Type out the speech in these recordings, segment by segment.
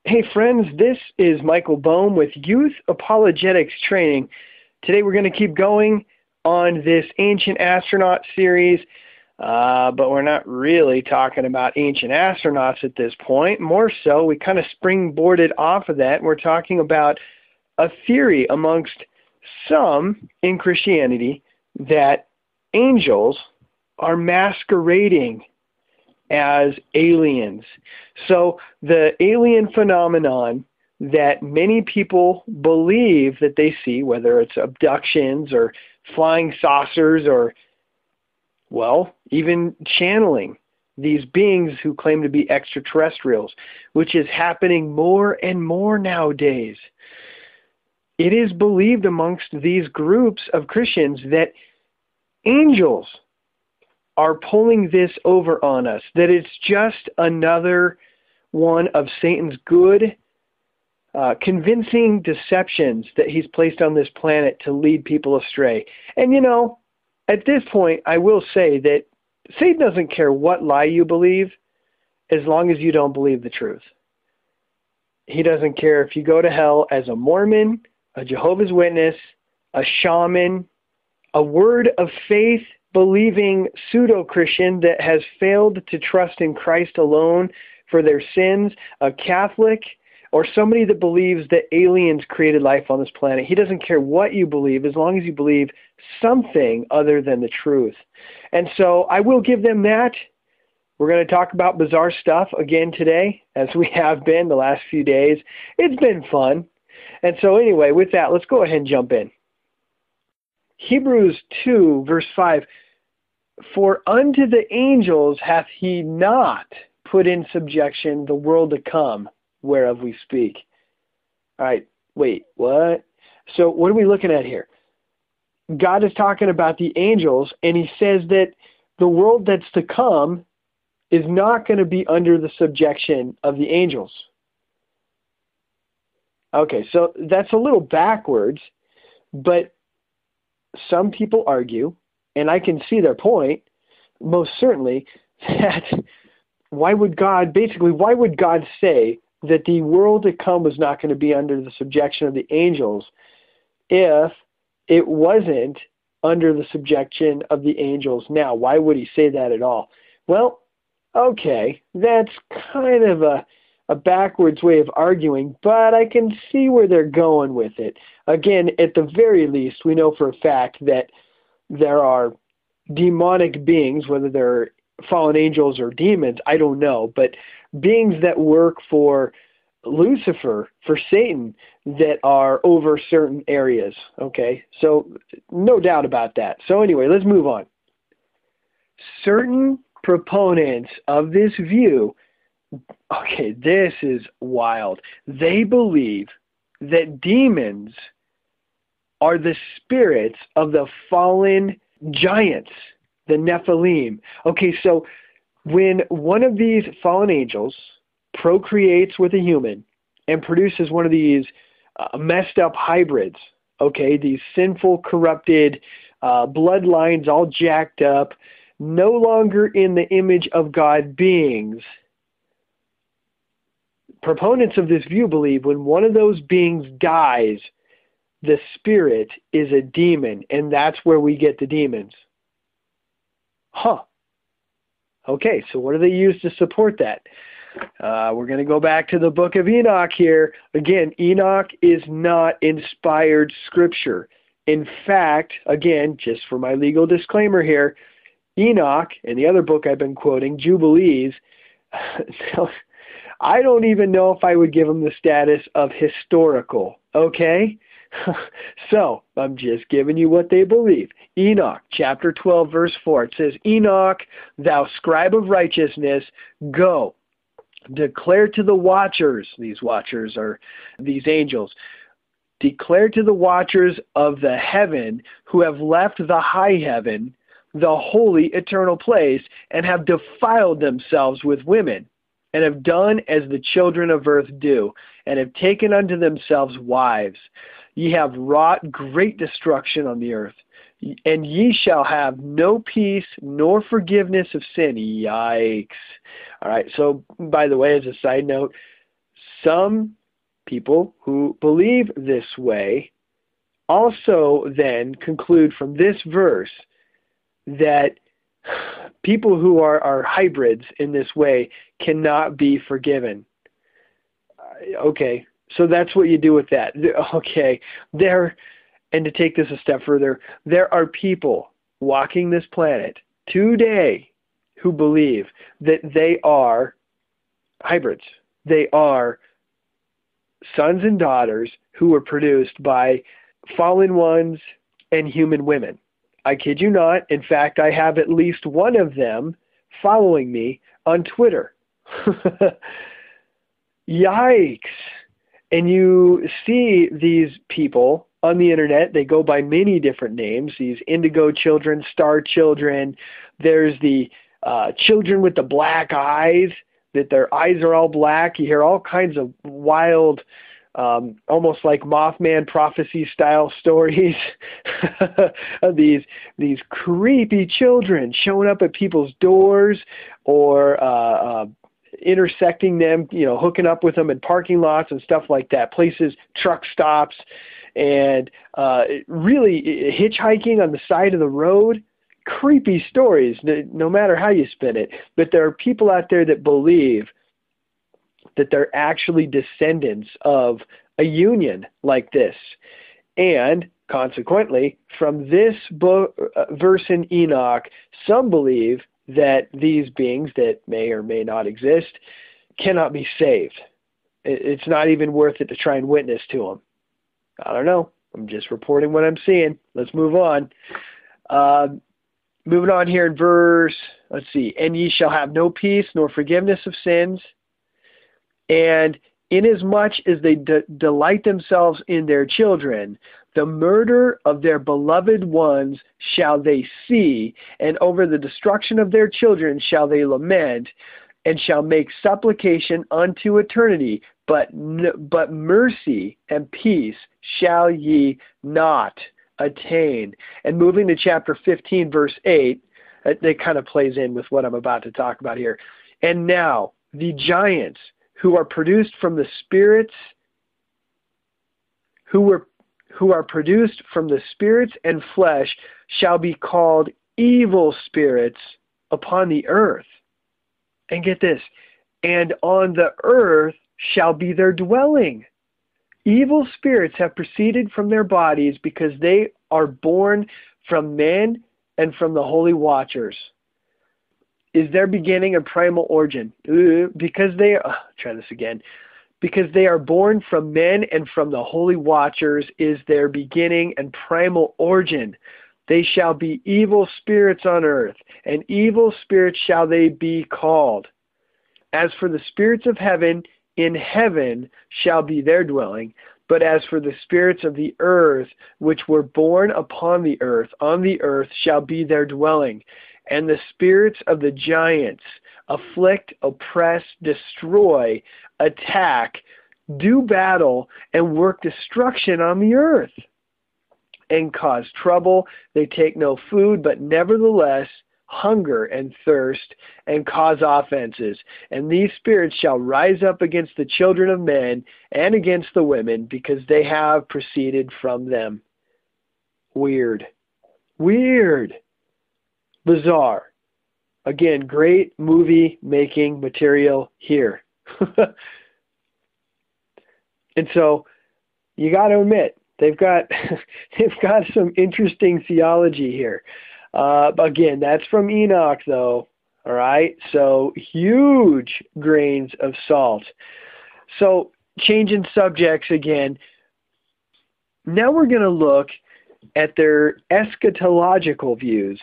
Hey friends, this is Michael Bohm with Youth Apologetics Training. Today we're going to keep going on this Ancient Astronaut series, but we're not really talking about ancient astronauts at this point. More so, we kind of springboarded off of that, and we're talking about a theory amongst some in Christianity that angels are masquerading as aliens. So the alien phenomenon that many people believe that they see, whether it's abductions or flying saucers or, well, even channeling these beings who claim to be extraterrestrials, which is happening more and more nowadays. It is believed amongst these groups of Christians that angels are pulling this over on us, that it's just another one of Satan's good, convincing deceptions that he's placed on this planet to lead people astray. And you know, at this point, I will say that Satan doesn't care what lie you believe as long as you don't believe the truth. He doesn't care if you go to hell as a Mormon, a Jehovah's Witness, a shaman, a word of faith believing pseudo-Christian that has failed to trust in Christ alone for their sins, a Catholic, or somebody that believes that aliens created life on this planet. He doesn't care what you believe as long as you believe something other than the truth. And so I will give them that. We're going to talk about bizarre stuff again today, as we have been the last few days. It's been fun. And so anyway, with that, let's go ahead and jump in. Hebrews 2, verse 5, "For unto the angels hath he not put in subjection the world to come, whereof we speak." All right, wait, what? So what are we looking at here? God is talking about the angels, and he says that the world that's to come is not going to be under the subjection of the angels. Okay, so that's a little backwards, but some people argue, and I can see their point, most certainly, that why would God say that the world to come was not going to be under the subjection of the angels if it wasn't under the subjection of the angels now? Why would he say that at all? Well, okay, that's kind of a backwards way of arguing, but I can see where they're going with it. Again, at the very least, we know for a fact that there are demonic beings, whether they're fallen angels or demons, I don't know, but beings that work for Lucifer, for Satan, that are over certain areas. Okay, so no doubt about that. So anyway, let's move on. Certain proponents of this view, okay, this is wild. They believe that demons are the spirits of the fallen giants, the Nephilim. Okay, so when one of these fallen angels procreates with a human and produces one of these messed up hybrids, okay, these sinful, corrupted bloodlines all jacked up, no longer in the image of God beings, proponents of this view believe when one of those beings dies, the spirit is a demon, and that's where we get the demons. Huh. Okay, so what do they use to support that? We're going to go back to the book of Enoch here. Again, Enoch is not inspired scripture. In fact, again, just for my legal disclaimer here, Enoch, and the other book I've been quoting, Jubilees, I don't even know if I would give them the status of historical, okay? So, I'm just giving you what they believe. Enoch, chapter 12, verse 4, it says, "Enoch, thou scribe of righteousness, go, declare to the watchers," these watchers are these angels, "declare to the watchers of the heaven who have left the high heaven, the holy eternal place, and have defiled themselves with women, and have done as the children of earth do, and have taken unto themselves wives. Ye have wrought great destruction on the earth, and ye shall have no peace nor forgiveness of sin." Yikes. All right, so by the way, as a side note, some people who believe this way also then conclude from this verse that people who are hybrids in this way cannot be forgiven. Okay, so that's what you do with that. Okay, and to take this a step further, there are people walking this planet today who believe that they are hybrids. They are sons and daughters who were produced by fallen ones and human women. I kid you not. In fact, I have at least one of them following me on Twitter. Yikes. And you see these people on the internet. They go by many different names. These indigo children, star children. There's the children with the black eyes, that their eyes are all black. You hear all kinds of wild, almost like Mothman prophecy style stories of these creepy children showing up at people's doors or intersecting them, hooking up with them in parking lots and stuff like that, places, truck stops, and really hitchhiking on the side of the road. Creepy stories, no matter how you spin it. But there are people out there that believe that they're actually descendants of a union like this. And consequently, from this verse in Enoch, some believe that these beings that may or may not exist cannot be saved. It's not even worth it to try and witness to them. I don't know. I'm just reporting what I'm seeing. Let's move on. Moving on here in verse, let's see. And ye shall have no peace nor forgiveness of sins. And inasmuch as they delight themselves in their children, the murder of their beloved ones shall they see, and over the destruction of their children shall they lament, and shall make supplication unto eternity. But mercy and peace shall ye not attain. And moving to chapter 15, verse 8, that kind of plays in with what I'm about to talk about here. And now the giants who are produced from the spirits, who are produced from the spirits and flesh, shall be called evil spirits upon the earth. And get this, and on the earth shall be their dwelling. Evil spirits have proceeded from their bodies because they are born from men and from the holy watchers. Is their beginning and primal origin? Because they are born from men and from the holy watchers is their beginning and primal origin. They shall be evil spirits on earth, and evil spirits shall they be called. As for the spirits of heaven, in heaven shall be their dwelling. But as for the spirits of the earth, which were born upon the earth, on the earth shall be their dwelling. And the spirits of the giants afflict, oppress, destroy, attack, do battle, and work destruction on the earth, and cause trouble. They take no food, but nevertheless hunger and thirst, and cause offenses. And these spirits shall rise up against the children of men and against the women, because they have proceeded from them. Weird. Bizarre. Again, great movie making material here. And so you got to admit, they've got some interesting theology here. Again, that's from Enoch, though. All right, so huge grains of salt. So changing subjects again. Now we're going to look at their eschatological views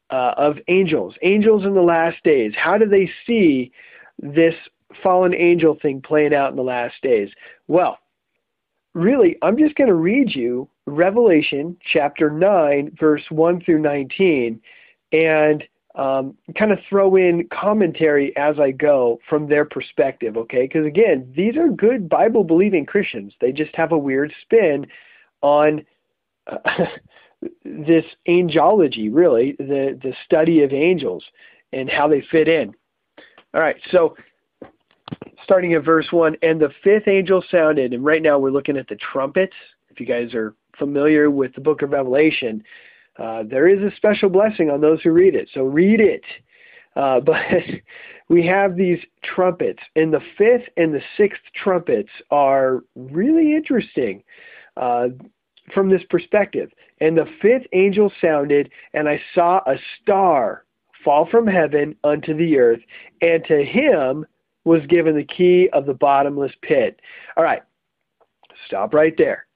of angels in the last days. How do they see this fallen angel thing playing out in the last days? Well, really, I'm just going to read you Revelation chapter 9, verse 1 through 19, and kind of throw in commentary as I go from their perspective, okay? Because again, these are good Bible-believing Christians. They just have a weird spin on this angelology, really, the study of angels and how they fit in. All right, so starting at verse 1, and the fifth angel sounded, and right now we're looking at the trumpets. If you guys are familiar with the book of Revelation, there is a special blessing on those who read it, so read it. But we have these trumpets, and the fifth and the sixth trumpets are really interesting from this perspective. And the fifth angel sounded, and I saw a star fall from heaven unto the earth, and to him was given the key of the bottomless pit. All right, stop right there.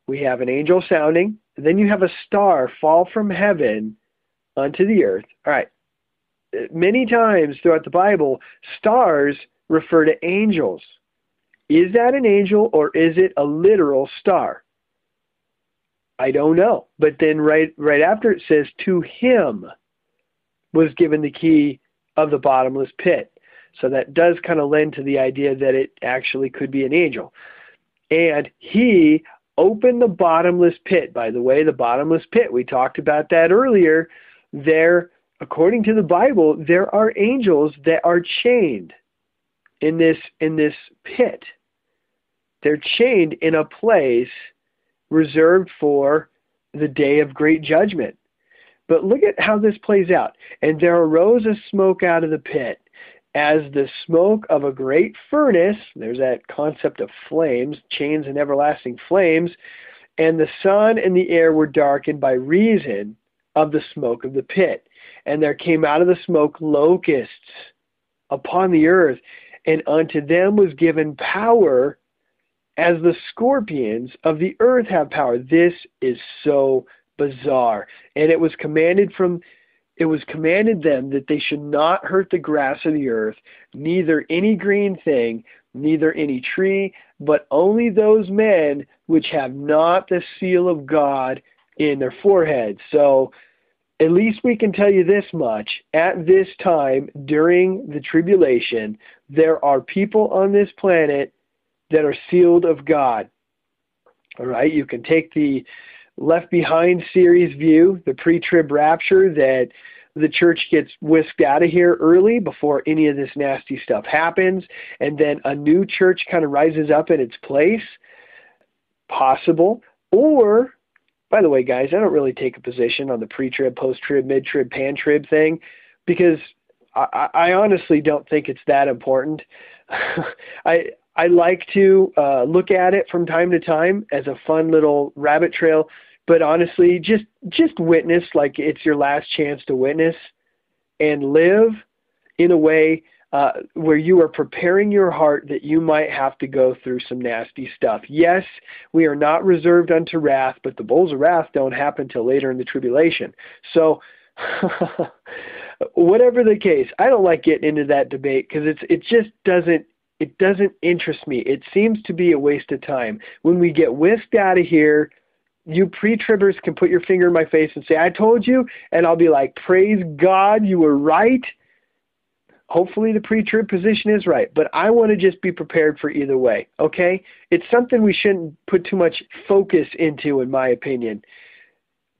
We have an angel sounding, and then you have a star fall from heaven unto the earth. All right, many times throughout the Bible, stars refer to angels. Is that an angel, or is it a literal star? I don't know. But then right after it says, to him was given the key of the bottomless pit. So that does kind of lend to the idea that it actually could be an angel. And he opened the bottomless pit. By the way, the bottomless pit, we talked about that earlier. There, according to the Bible, there are angels that are chained in this pit. They're chained in a place reserved for the day of great judgment. But look at how this plays out. And there arose a smoke out of the pit, as the smoke of a great furnace. There's that concept of flames, chains and everlasting flames. And the sun and the air were darkened by reason of the smoke of the pit. And there came out of the smoke locusts upon the earth, and unto them was given power as the scorpions of the earth have power. This is so bizarre. And it was commanded them that they should not hurt the grass of the earth, neither any green thing, neither any tree, but only those men which have not the seal of God in their foreheads. So at least we can tell you this much. At this time, during the tribulation, there are people on this planet that are sealed of God. All right, you can take the Left Behind series view, the pre-trib rapture, that the church gets whisked out of here early before any of this nasty stuff happens, and then a new church kind of rises up in its place. Possible. Or, by the way, guys, I don't really take a position on the pre-trib, post-trib, mid-trib, pan-trib thing, because I honestly don't think it's that important. I like to look at it from time to time as a fun little rabbit trail, but honestly, just witness like it's your last chance to witness, and live in a way where you are preparing your heart that you might have to go through some nasty stuff. Yes, we are not reserved unto wrath, but the bowls of wrath don't happen till later in the tribulation. So whatever the case, I don't like getting into that debate because it just doesn't interest me. It seems to be a waste of time. When we get whisked out of here, you pre-tribbers can put your finger in my face and say, I told you, and I'll be like, praise God, you were right. Hopefully the pre-trib position is right, but I want to just be prepared for either way, okay? It's something we shouldn't put too much focus into, in my opinion.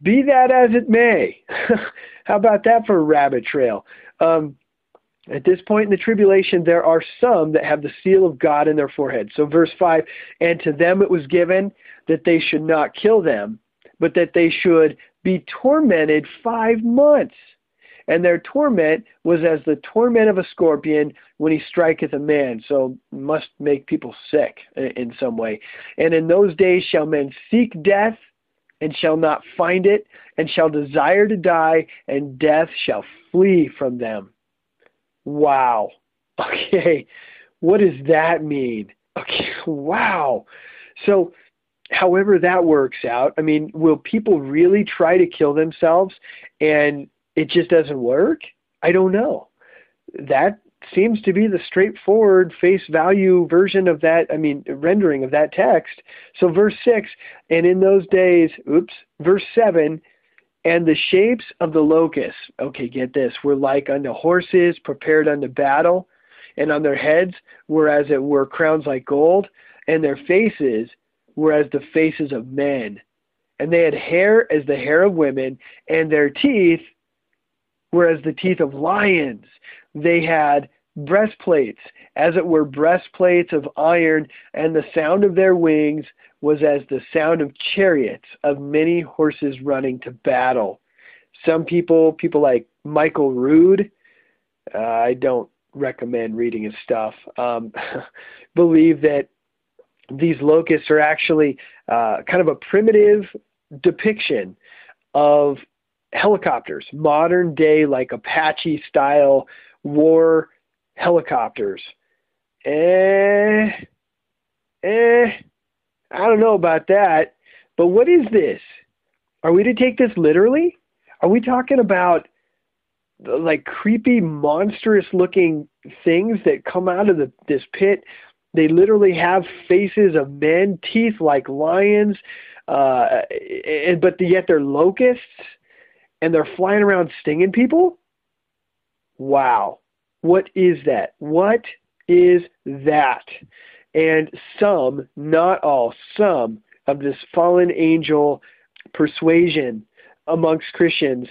Be that as it may. How about that for a rabbit trail? At this point in the tribulation, there are some that have the seal of God in their forehead. So verse 5, and to them it was given that they should not kill them, but that they should be tormented 5 months. And their torment was as the torment of a scorpion when he striketh a man. So must make people sick in some way. And in those days shall men seek death, and shall not find it, and shall desire to die, and death shall flee from them. Wow. Okay. What does that mean? Okay. Wow. So however that works out, I mean, will people really try to kill themselves and it just doesn't work? I don't know. That seems to be the straightforward face value version of that, rendering of that text. So verse 6, and in those days, verse 7, and the shapes of the locusts, okay, get this, were like unto horses prepared unto battle, and on their heads were as it were crowns like gold, and their faces were as the faces of men. And they had hair as the hair of women, and their teeth were as the teeth of lions. They had breastplates, as it were breastplates of iron, and the sound of their wings was as the sound of chariots of many horses running to battle. Some people like Michael Rood, I don't recommend reading his stuff, believe that these locusts are actually kind of a primitive depiction of helicopters, modern day, like Apache style war helicopters. I don't know about that, but what is this? Are we to take this literally? Are we talking about like creepy, monstrous looking things that come out of this pit? They literally have faces of men, teeth like lions, but yet they're locusts, and they're flying around stinging people? Wow. What is that? What is that? And some, not all, some of this fallen angel persuasion amongst Christians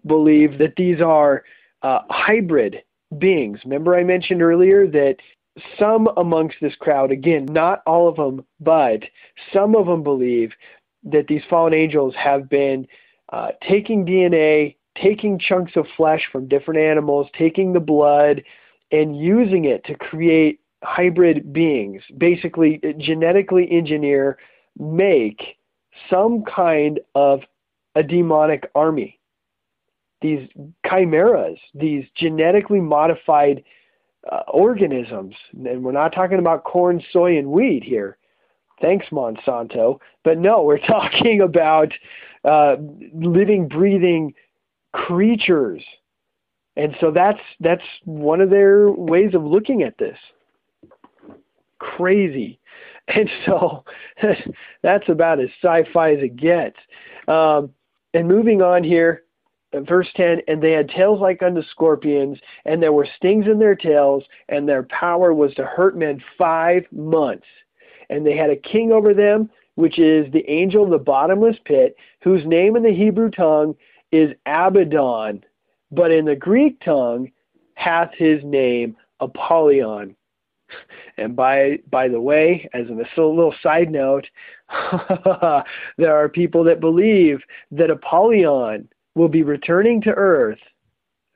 believe that these are hybrid beings. Remember I mentioned earlier that some amongst this crowd, again, not all of them, but some of them believe that these fallen angels have been taking DNA, taking chunks of flesh from different animals, taking the blood, and using it to create hybrid beings, basically genetically engineer, make some kind of a demonic army. These chimeras, these genetically modified organisms, and we're not talking about corn, soy, and wheat here. Thanks, Monsanto. But no, we're talking about living, breathing creatures. And so that's one of their ways of looking at this. Crazy. And so that's about as sci-fi as it gets. And moving on here, verse 10, and they had tails like unto scorpions, and there were stings in their tails, and their power was to hurt men 5 months. And they had a king over them, which is the angel of the bottomless pit, whose name in the Hebrew tongue is Abaddon, but in the Greek tongue hath his name Apollyon. And by the way, as a little side note, there are people that believe that Apollyon will be returning to Earth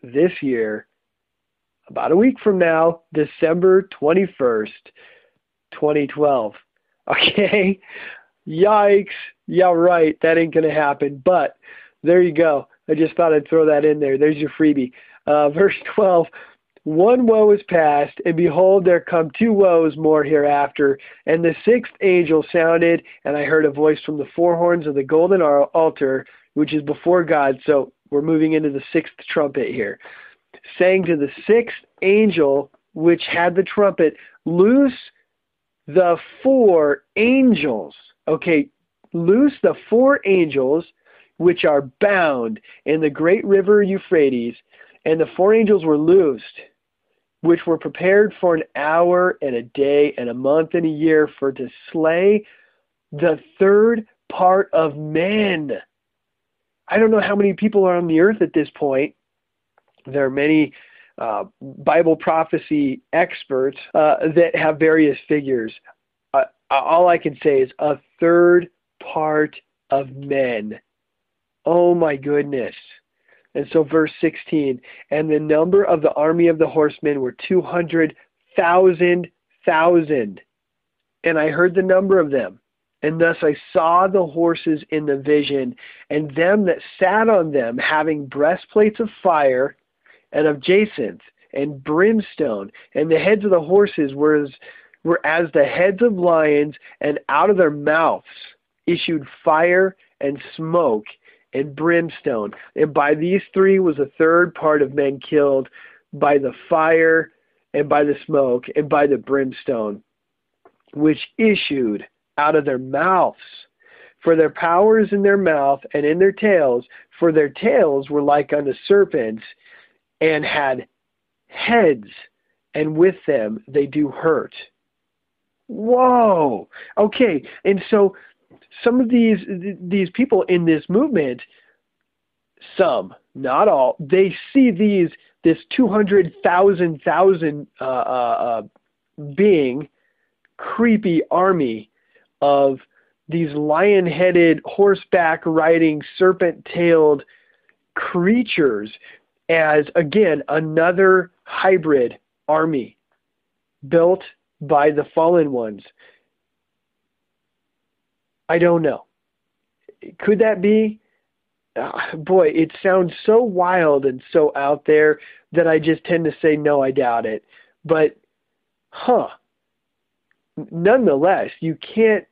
this year, about a week from now, December 21st, 2012. Okay? Yikes. Yeah, right. That ain't going to happen. But there you go. I just thought I'd throw that in there. There's your freebie. Verse 12. One woe is past, and behold, there come 2 woes more hereafter. And the 6th angel sounded, and I heard a voice from the 4 horns of the golden altar, which is before God. So we're moving into the 6th trumpet here. Saying to the 6th angel, which had the trumpet, loose the 4 angels. Okay, loose the 4 angels, which are bound in the great river Euphrates. And the 4 angels were loosed, which were prepared for an hour and a day and a month and a year, for to slay the 3rd part of men. I don't know how many people are on the earth at this point. There are many Bible prophecy experts that have various figures. All I can say is a 3rd part of men. Oh my goodness. And so verse 16, and the number of the army of the horsemen were 200,000. And I heard the number of them. And thus I saw the horses in the vision, and them that sat on them having breastplates of fire and of jacinth and brimstone. And the heads of the horses were as the heads of lions, and out of their mouths issued fire and smoke and brimstone. And by these 3 was a 3rd part of men killed, by the fire and by the smoke and by the brimstone, which issued out of their mouths. For their power is in their mouth and in their tails, for their tails were like unto serpents, and had heads, and with them they do hurt. Whoa! Okay, and so some of these people in this movement, some, not all, they see this 200,000 being creepy army of these lion-headed, horseback-riding, serpent-tailed creatures as, again, another hybrid army built by the fallen ones. I don't know. Could that be? Boy, it sounds so wild and so out there that I just tend to say, no, I doubt it. But, nonetheless, you can't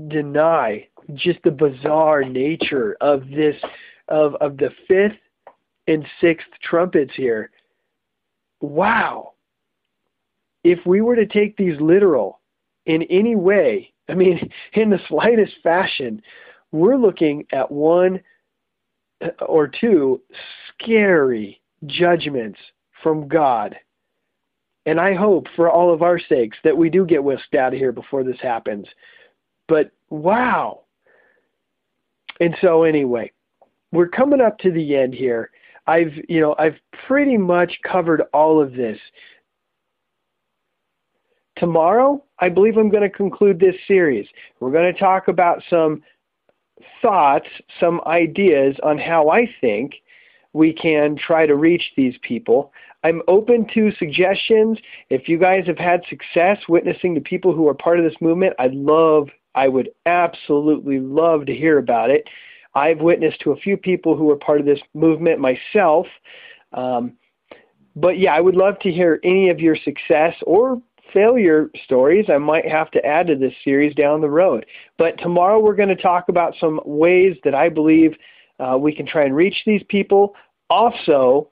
deny just the bizarre nature of this, of the fifth and sixth trumpets here. Wow. If we were to take these literal in any way, I mean, in the slightest fashion, we're looking at one or two scary judgments from God. And I hope for all of our sakes that we do get whisked out of here before this happens. But wow. And so anyway, we're coming up to the end here. I've pretty much covered all of this. Tomorrow, I believe I'm going to conclude this series. We're going to talk about some thoughts, some ideas on how I think we can try to reach these people. I'm open to suggestions. If you guys have had success witnessing to people who are part of this movement, I would absolutely love to hear about it. I've witnessed to a few people who are part of this movement myself. But yeah, I would love to hear any of your success or failure stories I might have to add to this series down the road. But tomorrow we're going to talk about some ways that I believe we can try and reach these people. Also,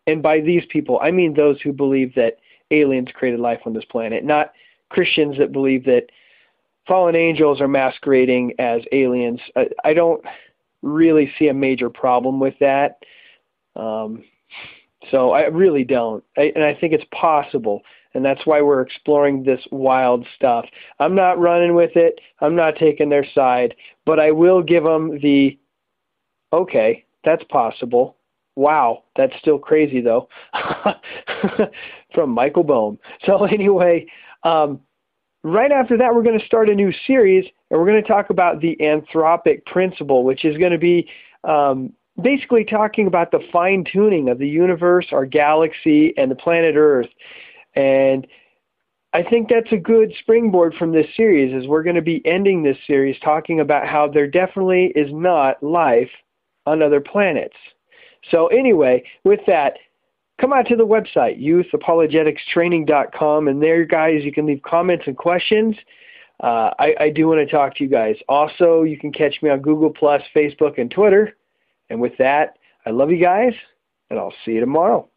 and by these people, I mean those who believe that aliens created life on this planet, not Christians that believe that fallen angels are masquerading as aliens. I don't really see a major problem with that. So I really don't. And I think it's possible. And that's why we're exploring this wild stuff. I'm not running with it. I'm not taking their side. But I will give them the, okay, that's possible. Wow, that's still crazy, though. From Michael Bohm. So anyway, right after that, we're going to start a new series, and we're going to talk about the anthropic principle, which is going to be basically talking about the fine-tuning of the universe, our galaxy, and the planet Earth. And I think that's a good springboard from this series, as we're going to be ending this series talking about how there definitely is not life on other planets. So anyway, with that, come out to the website, youthapologeticstraining.com, and there, guys, you can leave comments and questions. I do want to talk to you guys. Also, you can catch me on Google+, Facebook, and Twitter. And with that, I love you guys, and I'll see you tomorrow.